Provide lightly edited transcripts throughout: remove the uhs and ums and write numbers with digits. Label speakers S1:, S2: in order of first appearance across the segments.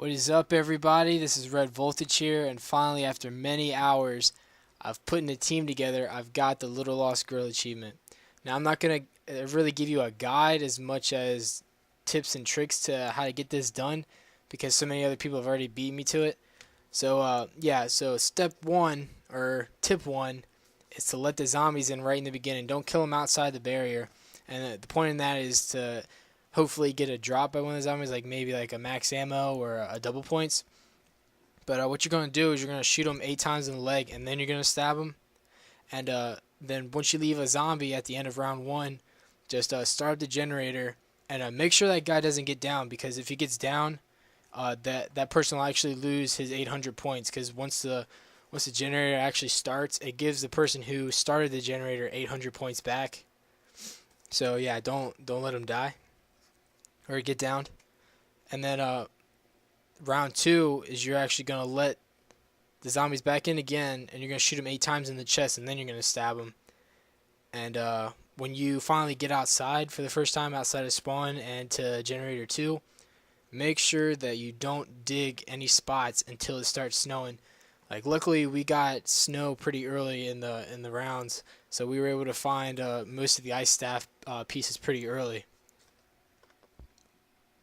S1: What is up, everybody? This is Red Voltage here, and finally, after many hours of putting a team together, I've got the Little Lost Girl achievement. Now, I'm not going to really give you a guide as much as tips and tricks to how to get this done because so many other people have already beat me to it. So step one, or tip one, is to let the zombies in right in the beginning. Don't kill them outside the barrier. And the point in that is to hopefully get a drop by one of the zombies, like maybe like a max ammo or a double points. But what you're going to do is you're going to shoot them 8 times in the leg, and then you're going to stab them. And then once you leave a zombie at the end of round one, just start the generator and make sure that guy doesn't get down, because if he gets down, that person will actually lose his 800 points. Because once the generator actually starts, it gives the person who started the generator 800 points back. So yeah, don't let him die or get downed. And then round two is you're actually going to let the zombies back in again, and you're going to shoot them 8 times in the chest, and then you're going to stab them. And when you finally get outside for the first time, outside of spawn and to generator 2, make sure that you don't dig any spots until it starts snowing. Like, luckily we got snow pretty early in the rounds, so we were able to find most of the ice staff pieces pretty early.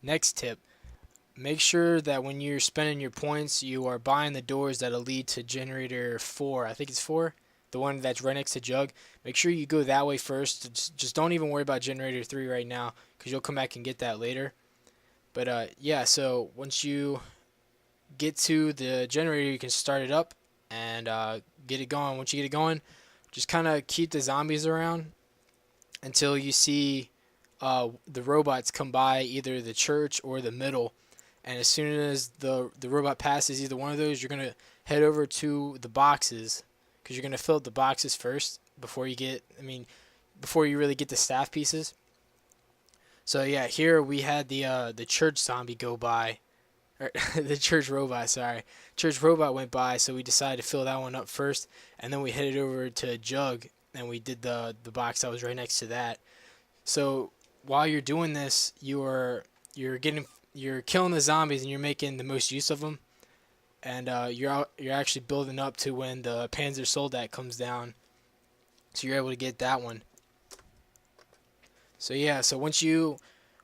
S1: Next tip, make sure that when you're spending your points, you are buying the doors that'll lead to generator 4. I think it's 4, the one that's right next to Jug. Make sure you go that way first. Just don't even worry about generator 3 right now, because you'll come back and get that later. But yeah, so once you get to the generator, you can start it up and get it going. Once you get it going, just kind of keep the zombies around until you see the robots come by either the church or the middle. And as soon as the robot passes either one of those, you're going to head over to the boxes, because you're going to fill up the boxes first before you really get the staff pieces. So yeah, here we had the church zombie go by, or the church robot, sorry. Church robot went by, so we decided to fill that one up first, and then we headed over to Jug, and we did the box that was right next to that. So while you're doing this, you're killing the zombies, and you're making the most use of them, and you're actually building up to when the Panzer Soldat comes down, so you're able to get that one. So yeah, so once you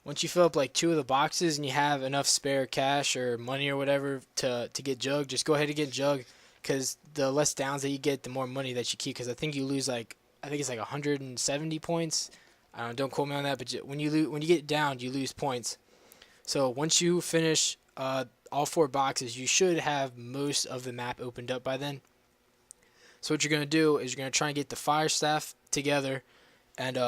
S1: fill up like 2 of the boxes and you have enough spare cash or money or whatever to get Jug, just go ahead and get Jug, because the less downs that you get, the more money that you keep. Because I think you lose I think it's like 170 points. I don't quote me on that, but when you get downed, you lose points. So once you finish all 4 boxes, you should have most of the map opened up by then. So what you're going to do is you're going to try and get the fire staff together, and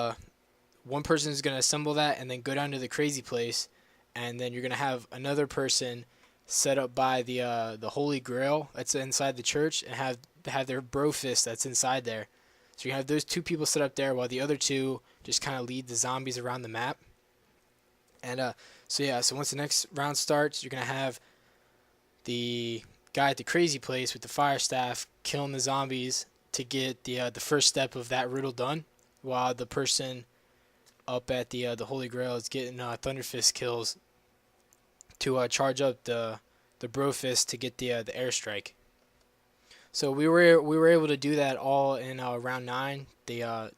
S1: one person is going to assemble that and then go down to the crazy place, and then you're going to have another person set up by the Holy Grail that's inside the church, and have their bro fist that's inside there. So you have those 2 people set up there, while the other 2 just kind of lead the zombies around the map. And so once the next round starts, you're going to have the guy at the crazy place with the fire staff killing the zombies to get the first step of that riddle done, while the person up at the Holy Grail is getting Thunderfist kills to charge up the Bro Fist to get the airstrike. So we were able to do that all in round 9. The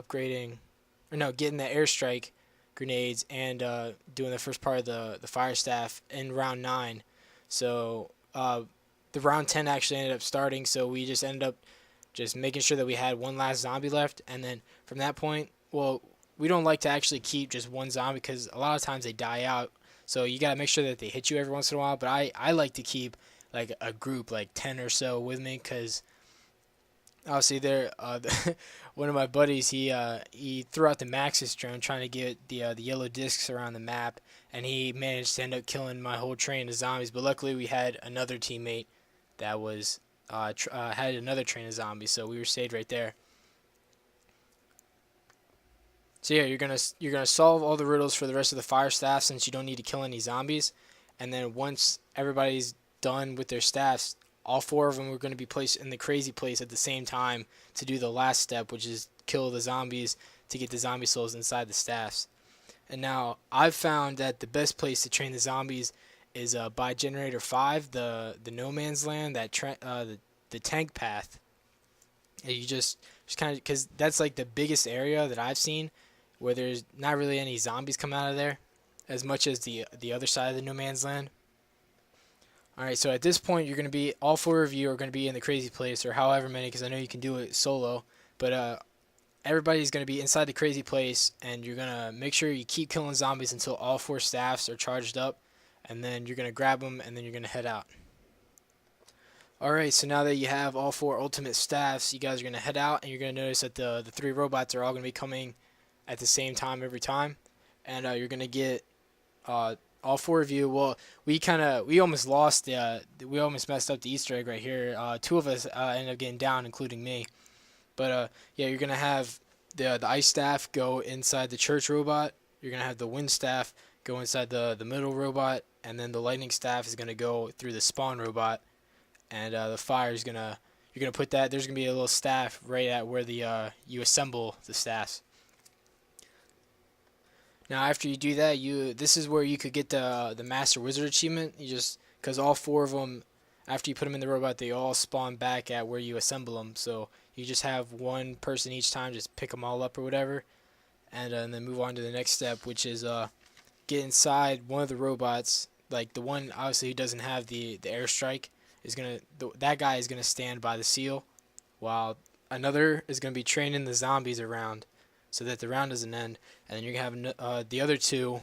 S1: getting the airstrike grenades and doing the first part of the fire staff in round 9. So the round 10 actually ended up starting, so we just ended up just making sure that we had one last zombie left, and then from that point, well, we don't like to actually keep just one zombie, because a lot of times they die out, so you got to make sure that they hit you every once in a while. But I like to keep like a group, like 10 or so with me, because obviously they're one of my buddies, he threw out the Maxis drone trying to get the yellow discs around the map, and he managed to end up killing my whole train of zombies. But luckily we had another teammate that was had another train of zombies, so we were saved right there. So yeah, you're gonna solve all the riddles for the rest of the fire staff, since you don't need to kill any zombies. And then once everybody's done with their staffs, all 4 of them are going to be placed in the crazy place at the same time to do the last step, which is kill the zombies to get the zombie souls inside the staffs. And now I've found that the best place to train the zombies is by Generator 5, the no man's land, the tank path. And you just kind of, because that's like the biggest area that I've seen where there's not really any zombies come out of there as much as the other side of the no man's land. Alright, so at this point you're going to be, all 4 of you are going to be in the crazy place, or however many, because I know you can do it solo, but everybody's going to be inside the crazy place, and you're going to make sure you keep killing zombies until all 4 staffs are charged up, and then you're going to grab them, and then you're going to head out. Alright, so now that you have all 4 ultimate staffs, you guys are going to head out, and you're going to notice that the 3 robots are all going to be coming at the same time every time, and you're going to get all 4 of you. Well, we almost lost we almost messed up the Easter egg right here. 2 of us ended up getting down, including me. But yeah, you're gonna have the ice staff go inside the church robot. You're gonna have the wind staff go inside the middle robot, and then the lightning staff is gonna go through the spawn robot. And the fire is you're gonna put that. There's gonna be a little staff right at where you assemble the staffs. Now, after you do that, this is where you could get the Master Wizard achievement. You just, because all 4 of them, after you put them in the robot, they all spawn back at where you assemble them. So you just have 1 person each time, just pick them all up or whatever, and then move on to the next step, which is get inside one of the robots. Like the one obviously who doesn't have the airstrike is that guy is gonna stand by the seal, while another is gonna be training the zombies around, so that the round doesn't end, and then you're gonna have the other 2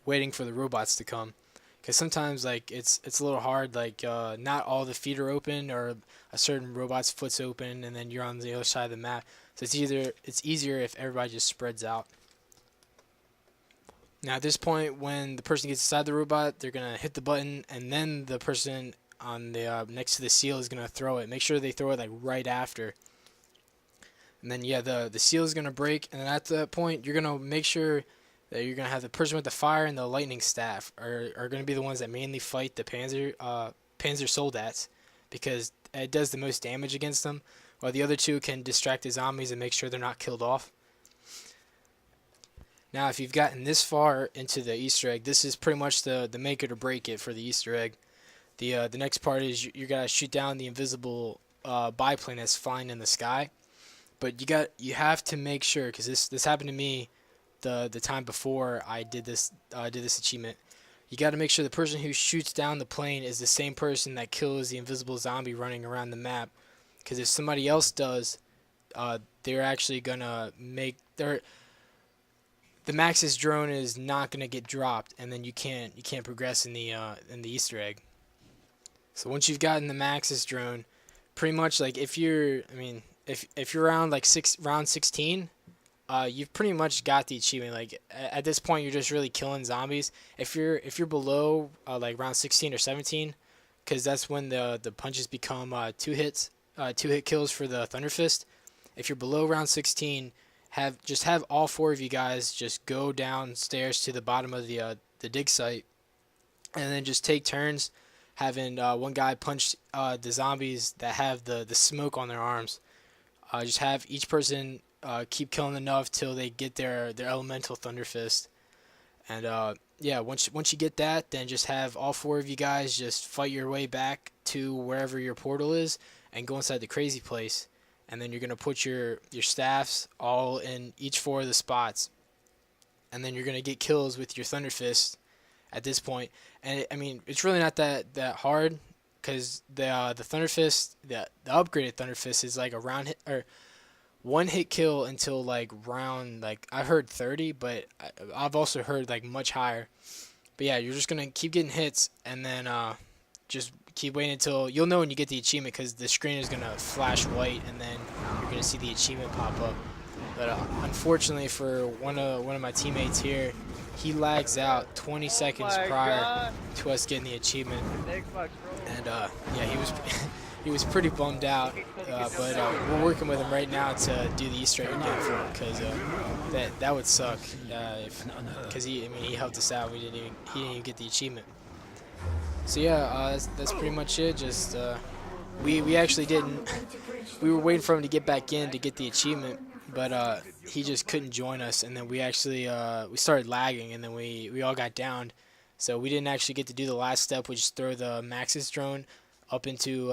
S1: waiting for the robots to come, because sometimes like it's a little hard, like not all the feet are open, or a certain robot's foot's open, and then you're on the other side of the map. So it's easier if everybody just spreads out. Now at this point, when the person gets inside the robot, they're gonna hit the button, and then the person on the next to the seal is gonna throw it. Make sure they throw it like right after. And then yeah, the seal is gonna break, and then at that point you're gonna make sure that you're gonna have the person with the fire and the lightning staff are gonna be the ones that mainly fight the Panzer Soldats, because it does the most damage against them, while the other 2 can distract the zombies and make sure they're not killed off. Now, if you've gotten this far into the Easter egg, this is pretty much the make it or break it for the Easter egg. The next part is you gotta shoot down the invisible biplane that's flying in the sky. But you have to make sure, because this happened to me the time before I did this achievement. You got to make sure the person who shoots down the plane is the same person that kills the invisible zombie running around the map. Because if somebody else does, they're actually gonna the Maxis drone is not gonna get dropped, and then you can't progress in the Easter egg. So once you've gotten the Maxis drone, pretty much like if you're around like round 16, you've pretty much got the achievement. Like at this point, you're just really killing zombies. If you're below like round 16 or 17, because that's when the punches become 2 hit kills for the Thunder Fist. If you're below round 16, have all 4 of you guys just go downstairs to the bottom of the dig site, and then just take turns having one guy punch the zombies that have the smoke on their arms. Just have each person keep killing enough till they get their elemental Thunder Fist. And yeah, once you get that, then just have all 4 of you guys just fight your way back to wherever your portal is and go inside the crazy place. And then you're going to put your staffs all in each 4 of the spots. And then you're going to get kills with your Thunder Fist at this point. And it's really not that hard, because the Thunder Fist, the upgraded Thunder Fist is like a round hit, or 1 hit kill until like round, like I heard 30, but I've also heard like much higher. But yeah, you're just gonna keep getting hits, and then just keep waiting until you'll know when you get the achievement, because the screen is gonna flash white, and then you're gonna see the achievement pop up. But unfortunately for one of my teammates here, he lags out 20 seconds prior to us getting the achievement, and yeah, he was pretty bummed out. But we're working with him right now to do the Easter egg again for him, because that would suck. Because he helped us out. He didn't even get the achievement. So yeah, that's pretty much it. Just we actually didn't. We were waiting for him to get back in to get the achievement, but he just couldn't join us, and then we actually we started lagging, and then we all got downed. So we didn't actually get to do the last step, which is throw the Maxis drone up into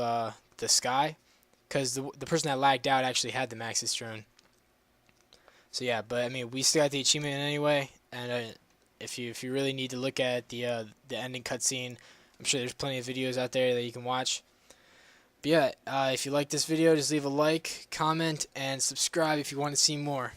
S1: the sky, because the person that lagged out actually had the Maxis drone. So yeah, but I mean, we still got the achievement anyway, and if you really need to look at the ending cutscene, I'm sure there's plenty of videos out there that you can watch. But yeah, if you like this video, just leave a like, comment, and subscribe if you want to see more.